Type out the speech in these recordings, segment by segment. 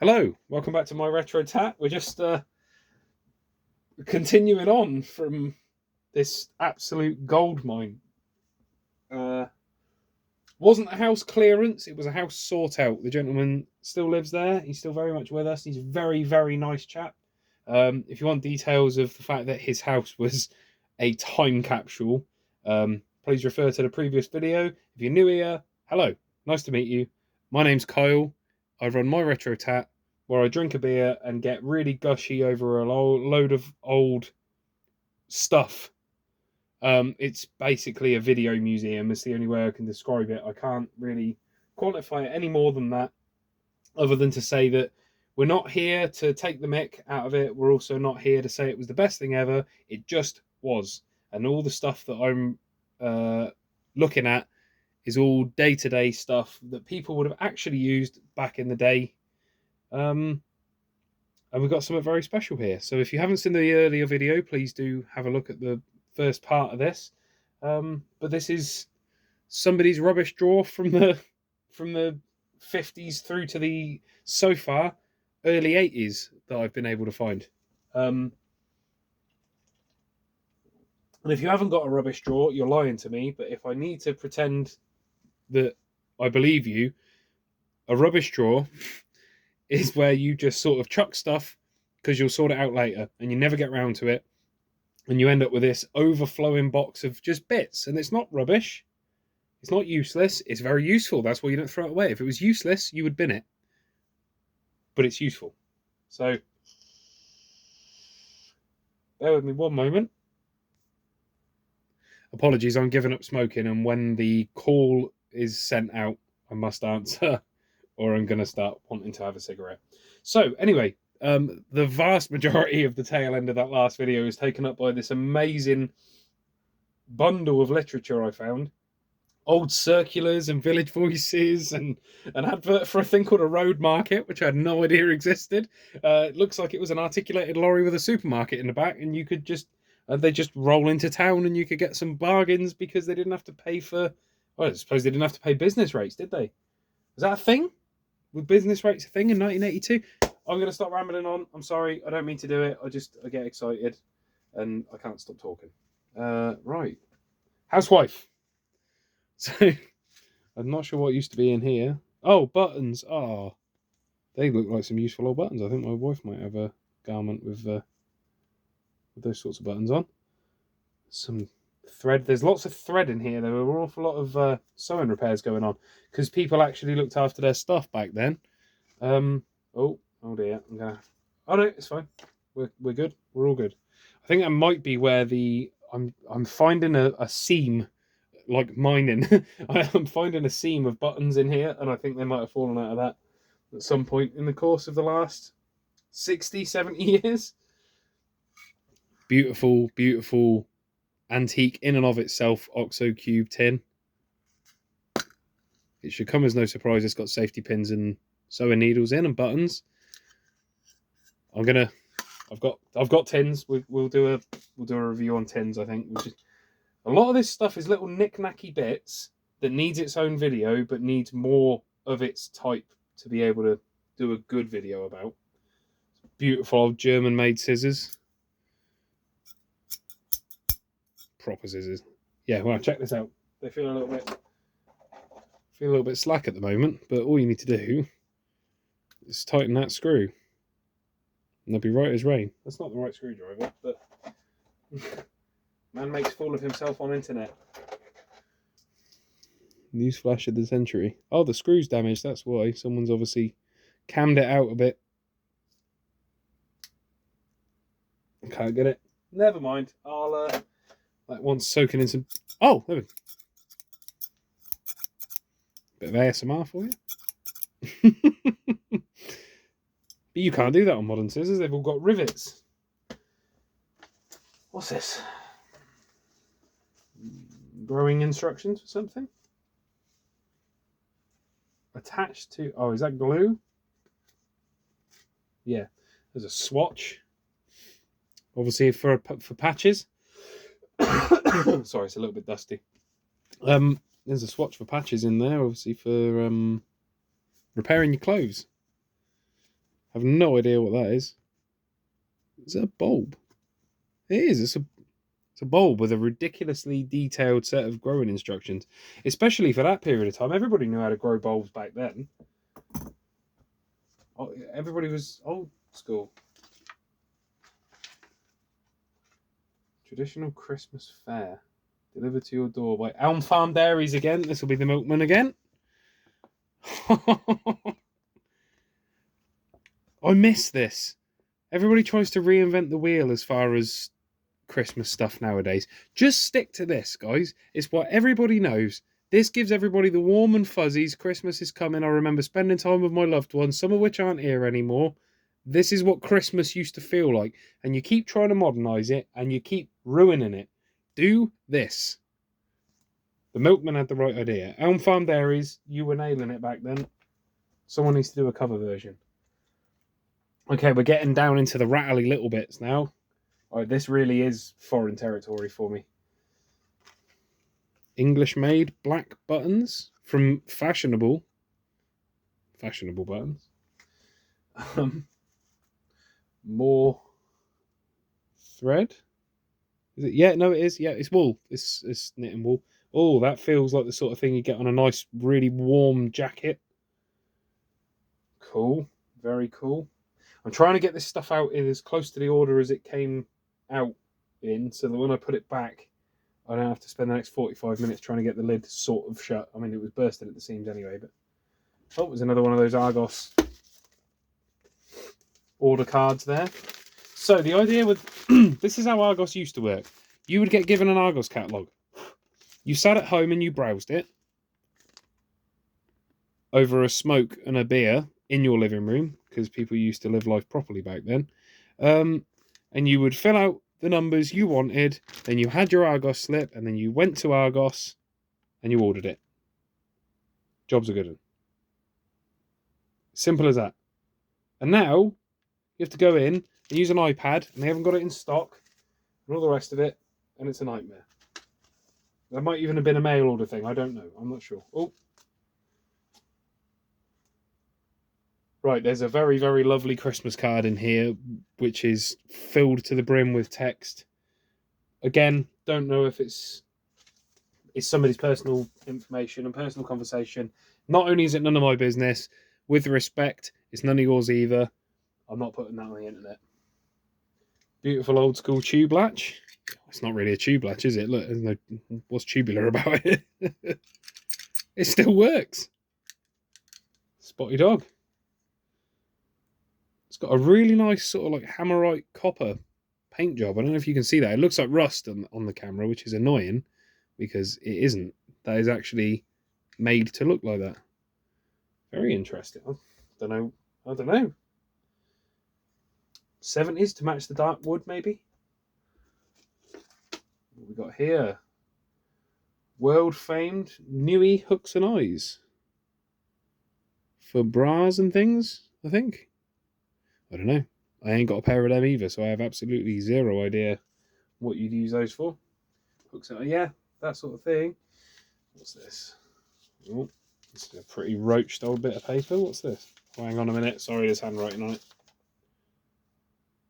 Hello, welcome back to MyRetroTat. We're just continuing on from this absolute gold mine. Wasn't a house clearance, it was a house sort out. The gentleman still lives there, he's still very much with us. He's a very, very nice chap. If you want details of the fact that his house was a time capsule, please refer to the previous video. If you're new here, hello, nice to meet you. My name's Kyle. I run MyRetroTat, where I drink a beer and get really gushy over a load of old stuff. It's basically a video museum. It's the only way I can describe it. I can't really quantify it any more than that, other than to say that we're not here to take the mick out of it. We're also not here to say it was the best thing ever. It just was. And all the stuff that I'm looking at is all day-to-day stuff that people would have actually used back in the day. And we've got something very special here. So if you haven't seen the earlier video, please do have a look at the first part of this. But this is somebody's rubbish drawer from the 50s through to the, so far, early 80s that I've been able to find. And if you haven't got a rubbish drawer, you're lying to me. But if I need to pretend that I believe you, a rubbish drawer is where you just sort of chuck stuff because you'll sort it out later and you never get round to it. And you end up with this overflowing box of just bits. And it's not rubbish. It's not useless. It's very useful. That's why you don't throw it away. If it was useless, you would bin it. But it's useful. So, bear with me one moment. Apologies, I'm giving up smoking. And when the call is sent out, I must answer, or I'm going to start wanting to have a cigarette. So, anyway, the vast majority of the tail end of that last video is taken up by this amazing bundle of literature I found. Old circulars and Village Voices and an advert for a thing called a road market, which I had no idea existed. It looks like it was an articulated lorry with a supermarket in the back, and you could just they just roll into town and you could get some bargains because they didn't have to pay for, well, I suppose they didn't have to pay business rates, did they? Was that a thing? Were business rates a thing in 1982? I'm going to stop rambling on. I'm sorry, I don't mean to do it. I get excited and I can't stop talking. Right. Housewife. So, I'm not sure what used to be in here. Oh, buttons. Oh, they look like some useful old buttons. I think my wife might have a garment with those sorts of buttons on. Some thread. There's lots of thread in here. There were an awful lot of sewing repairs going on because people actually looked after their stuff back then. Oh dear. Oh no, it's fine. We're good. We're all good. I think that might be where I'm finding a seam. Like mining. I'm finding a seam of buttons in here, and I think they might have fallen out of that at some point in the course of the last 60, 70 years. Beautiful, beautiful antique in and of itself OXO cube tin. It should come as no surprise it's got safety pins and sewing needles in and buttons. I've got tins. We'll do a review on tins, I think. A lot of this stuff is little knick-knacky bits that needs its own video, but needs more of its type to be able to do a good video about. Beautiful old German-made scissors. Proper scissors. Yeah, well, check this out. They feel a little bit slack at the moment, but all you need to do is tighten that screw. And they'll be right as rain. That's not the right screwdriver, but... Man makes fool of himself on internet. Newsflash of the century. Oh, the screw's damaged. That's why. Someone's obviously cammed it out a bit. Can't get it. Never mind. I'll that one's soaking in some. Oh, there we go. Bit of ASMR for you. But you can't do that on modern scissors. They've all got rivets. What's this? Growing instructions or something? Attached to... Oh, is that glue? Yeah. There's a swatch. Obviously for patches. Sorry, it's a little bit dusty. There's a swatch for patches in there, obviously for repairing your clothes. I have no idea what that is. Is it a bulb? It is. It's a bulb with a ridiculously detailed set of growing instructions, especially for that period of time. Everybody knew how to grow bulbs back then. Everybody was old school. Traditional Christmas fare delivered to your door by Elm Farm Dairies again. This will be the milkman again. I miss this. Everybody tries to reinvent the wheel as far as Christmas stuff nowadays. Just stick to this, guys. It's what everybody knows. This gives everybody the warm and fuzzies. Christmas is coming. I remember spending time with my loved ones, some of which aren't here anymore. This is what Christmas used to feel like. And you keep trying to modernise it, and you keep ruining it. Do this. The milkman had the right idea. Elm Farm Dairies, you were nailing it back then. Someone needs to do a cover version. Okay, we're getting down into the rattly little bits now. Oh, this really is foreign territory for me. English-made black buttons from fashionable buttons. More thread. Is it? Yeah, no, it is. Yeah, it's wool. It's knitting wool. Oh, that feels like the sort of thing you get on a nice, really warm jacket. Cool. Very cool. I'm trying to get this stuff out in as close to the order as it came out in, so that when I put it back, I don't have to spend the next 45 minutes trying to get the lid sort of shut. I mean, it was bursting at the seams anyway, but... Oh, it was another one of those Argos order cards there. So the idea with... this is how Argos used to work. You would get given an Argos catalogue. You sat at home and you browsed it over a smoke and a beer in your living room, because people used to live life properly back then. And you would fill out the numbers you wanted, then you had your Argos slip, and then you went to Argos and you ordered it. Job's a good one. Simple as that. And now you have to go in and use an iPad, and they haven't got it in stock, and all the rest of it, and it's a nightmare. That might even have been a mail order thing. I don't know. I'm not sure. Oh. Right, there's a very, very lovely Christmas card in here, which is filled to the brim with text. Again, don't know if it's somebody's personal information and personal conversation. Not only is it none of my business, with respect, it's none of yours either. I'm not putting that on the internet. Beautiful old school tube latch. It's not really a tube latch, is it? Look, there's no, what's tubular about it? It still works. Spotty dog. It's got a really nice sort of like hammerite copper paint job. I don't know if you can see that. It looks like rust on the camera, which is annoying because it isn't. That is actually made to look like that. Very interesting. I don't know. 70s to match the dark wood, maybe? What we got here? World famed Nui hooks and eyes. For bras and things, I think. I don't know. I ain't got a pair of them either, so I have absolutely zero idea what you'd use those for. Hooks and yeah, that sort of thing. What's this? Oh, this is a pretty roached old bit of paper. What's this? Oh, hang on a minute. Sorry, there's handwriting on it.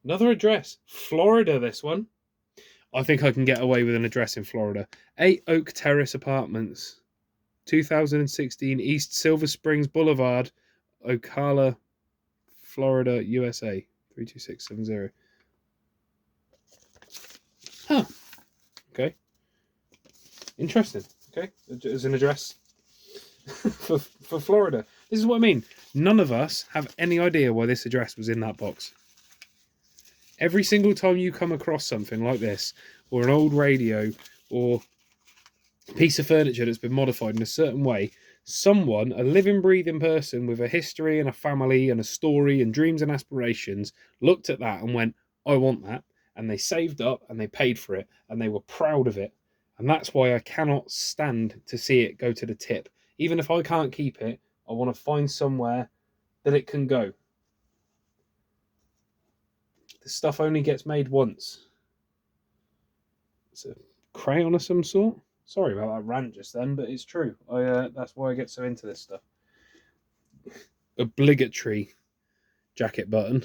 Another address. Florida, this one. I think I can get away with an address in Florida. 8 Oak Terrace Apartments. 2016 East Silver Springs Boulevard, Ocala, Florida, USA. 32670. Huh. Okay. Interesting. Okay. As an address for Florida. This is what I mean. None of us have any idea why this address was in that box. Every single time you come across something like this, or an old radio, or a piece of furniture that's been modified in a certain way, someone, a living, breathing person with a history and a family and a story and dreams and aspirations, looked at that and went, I want that. And they saved up and they paid for it and they were proud of it. And that's why I cannot stand to see it go to the tip. Even if I can't keep it, I want to find somewhere that it can go. This stuff only gets made once. It's a crayon of some sort. Sorry about that rant just then, but it's true. That's why I get so into this stuff. Obligatory jacket button.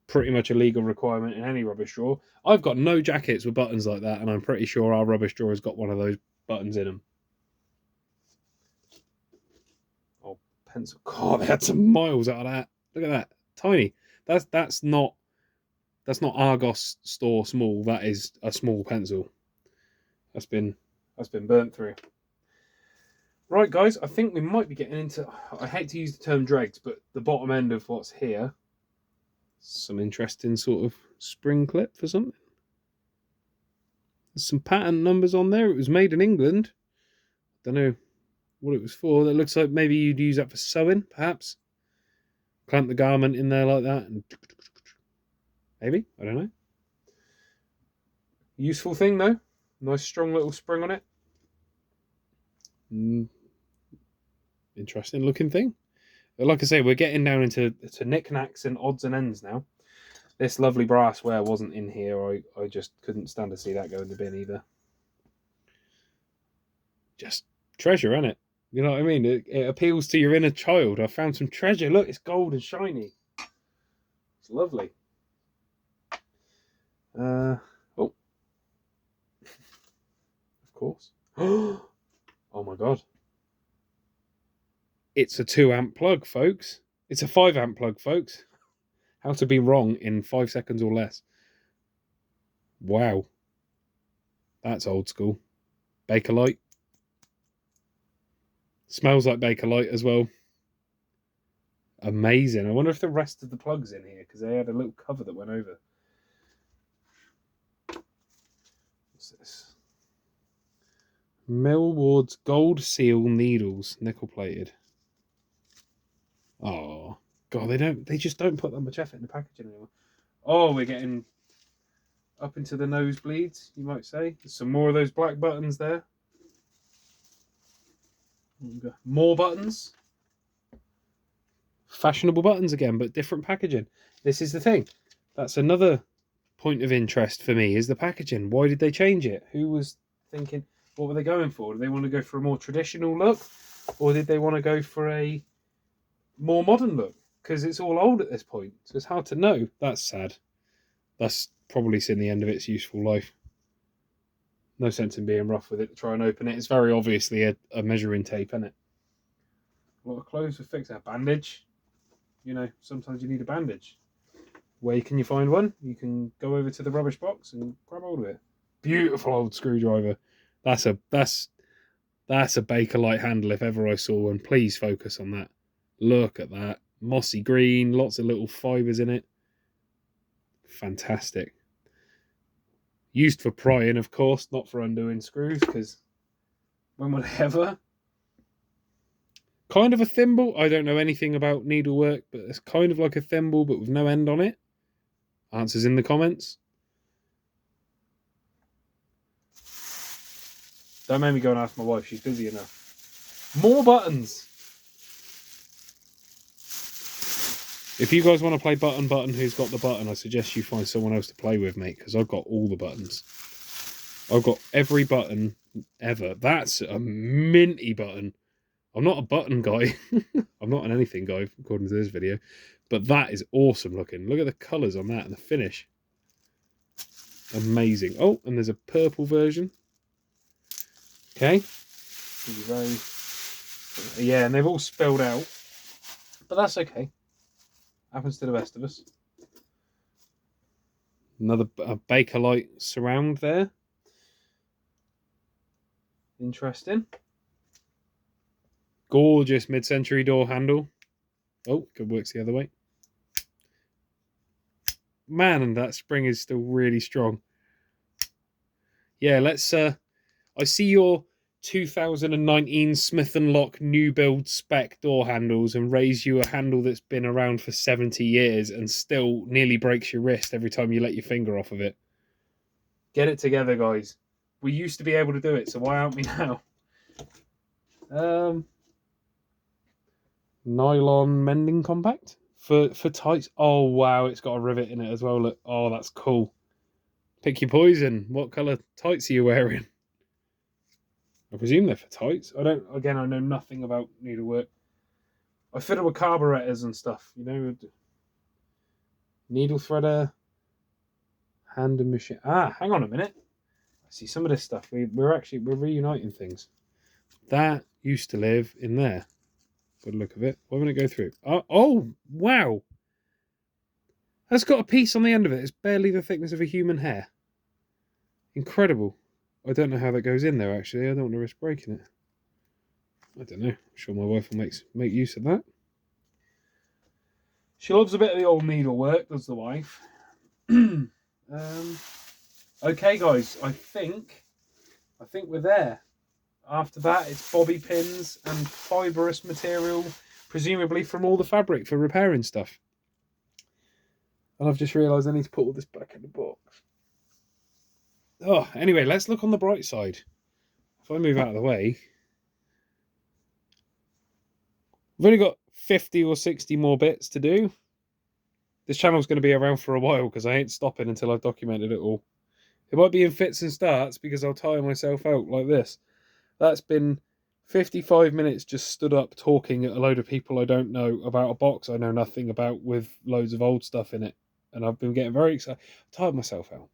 Pretty much a legal requirement in any rubbish drawer. I've got no jackets with buttons like that, and I'm pretty sure our rubbish drawer has got one of those buttons in them. Oh, pencil. God, they had some miles out of that. Look at that. Tiny. That's not Argos store small. That is a small pencil. That's been burnt through. Right, guys, I think we might be getting into, I hate to use the term dregs, but the bottom end of what's here. Some interesting sort of spring clip for something. There's some patent numbers on there. It was made in England. Don't know what it was for. That looks like maybe you'd use that for sewing, perhaps. Clamp the garment in there like that. And maybe, I don't know. Useful thing though. Nice strong little spring on it. Interesting looking thing. Like I say, we're getting down into knickknacks and odds and ends now. This lovely brassware wasn't in here. I just couldn't stand to see that go in the bin either. Just treasure, innit? You know what I mean? It appeals to your inner child. I found some treasure. Look, it's gold and shiny. It's lovely. Oh. Of course. Oh my God. It's a 2-amp plug, folks. It's a 5-amp plug, folks. How to be wrong in 5 seconds or less. Wow. That's old school. Bakelite. Smells like Bakelite as well. Amazing. I wonder if the rest of the plug's in here, because they had a little cover that went over. What's this? Millward's Gold Seal Needles, nickel plated. Oh God, they just don't put that much effort in the packaging anymore. Oh, we're getting up into the nosebleeds, you might say. There's some more of those black buttons there. More buttons. Fashionable buttons again, but different packaging. This is the thing. That's another point of interest for me, is the packaging. Why did they change it? Who was thinking, what were they going for? Did they want to go for a more traditional look? Or did they want to go for a more modern look? Because it's all old at this point, so it's hard to know. That's sad. That's probably seen the end of its useful life. No sense in being rough with it to try and open it. It's very obviously a measuring tape, isn't it? A lot of clothes with fix. A bandage. You know, sometimes you need a bandage. Where can you find one? You can go over to the rubbish box and grab hold of it. Beautiful old screwdriver. That's a Bakelite handle if ever I saw one. Please focus on that. Look at that. Mossy green, lots of little fibres in it. Fantastic. Used for prying, of course, not for undoing screws, because when would I ever? Kind of a thimble. I don't know anything about needlework, but it's kind of like a thimble, but with no end on it. Answers in the comments. Don't make me go and ask my wife. She's busy enough. More buttons. If you guys want to play button who's got the button, I suggest you find someone else to play with, mate, because I've got all the buttons. I've got every button ever. That's a minty button. I'm not a button guy. I'm not an anything guy, according to this video. But that is awesome looking. Look at the colours on that and the finish. Amazing. Oh, and there's a purple version. Okay. Yeah, and they've all spilled out. But that's okay. Happens to the best of us. Another Bakelite surround there. Interesting. Gorgeous mid-century door handle. Oh, it works the other way. Man, and that spring is still really strong. Yeah, let's... I see your 2019 Smith & Lock new build spec door handles and raise you a handle that's been around for 70 years and still nearly breaks your wrist every time you let your finger off of it. Get it together, guys. We used to be able to do it, so why aren't we now? Nylon mending compact for tights. Oh wow, it's got a rivet in it as well. Look, oh that's cool. Pick your poison. What colour tights are you wearing? I presume they're for tights. I know nothing about needlework. I fiddle with carburetors and stuff, you know, needle threader, hand and machine. Ah, hang on a minute. I see some of this stuff. We're reuniting things. That used to live in there. By the look of it. Why won't it go through? Oh, wow. That's got a piece on the end of it. It's barely the thickness of a human hair. Incredible. I don't know how that goes in there, actually. I don't want to risk breaking it. I don't know. I'm sure my wife will make use of that. She loves a bit of the old needlework, does the wife. Okay, guys. I think we're there. After that, it's bobby pins and fibrous material, presumably from all the fabric for repairing stuff. And I've just realised I need to put all this back in the box. Oh, anyway, let's look on the bright side. If I move out of the way, I've only got 50 or 60 more bits to do. This channel's going to be around for a while because I ain't stopping until I've documented it all. It might be in fits and starts because I'll tire myself out like this. That's been 55 minutes just stood up talking at a load of people I don't know about a box I know nothing about with loads of old stuff in it. And I've been getting very excited. I've tired myself out.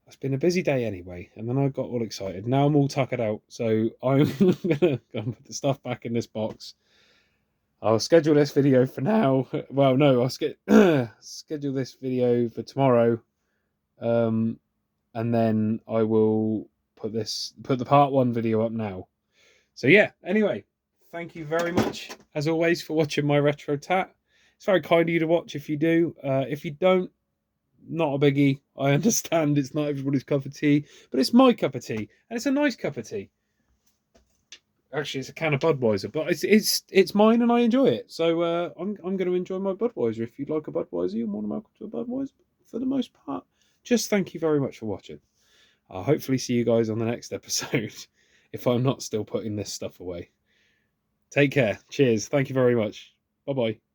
It's been a busy day anyway, and then I got all excited. Now I'm all tuckered out, so I'm going to go and put the stuff back in this box. I'll schedule this video for now. Well, no, I'll schedule this video for tomorrow, and then I will put the part 1 video up now. So yeah, anyway, thank you very much, as always, for watching MyRetroTat. It's very kind of you to watch if you do. If you don't, not a biggie. I understand it's not everybody's cup of tea, but it's my cup of tea, and it's a nice cup of tea. Actually, it's a can of Budweiser, but it's mine, and I enjoy it. So I'm going to enjoy my Budweiser. If you'd like a Budweiser, you're more than welcome to a Budweiser. For the most part, just thank you very much for watching. I'll hopefully see you guys on the next episode, if I'm not still putting this stuff away. Take care. Cheers. Thank you very much. Bye-bye.